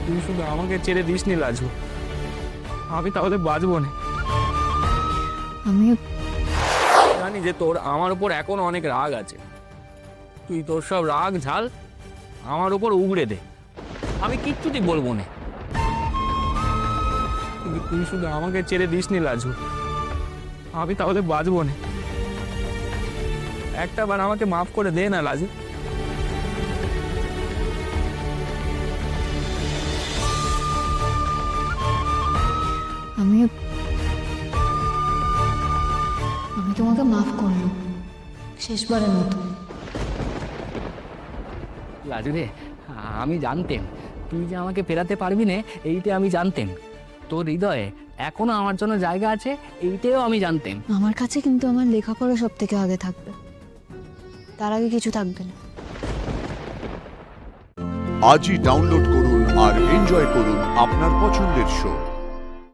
তুই শুধু আমাকে ছেড়ে দিস নি লাজু, আমি তাহলে বাঁচবো না। আমি জানি যে তোর আমার উপর এখনো অনেক রাগ আছে, তুই তোর সব রাগ ঝাল আমার উপর উগড়ে দে, আমি কিচ্ছুটি বলবো না। কিন্তু তুই শুধু আমাকে ছেড়ে দিস নি লাজু, আমি তাহলে বাঁচবো না। একটা বার আমাকে মাফ করে দে না লাজু। আমি আমি তোমাকে মাফ করলাম শেষবারের মতো। লাজু রে, আমি জানতেন তুই যে আমাকে ফেরাতে পারবি না, এইটা আমি জানতেন। তোর হৃদয়ে এখনো আমার জন্য জায়গা আছে, এইটাও আমি জানতেন। আমার কাছে কিন্তু আমার লেখাপড়া সব থেকে আগে থাকবে, তার আগে কিছু থাকবে না। আজই ডাউনলোড করুন আর এনজয় করুন আপনার পছন্দের শো।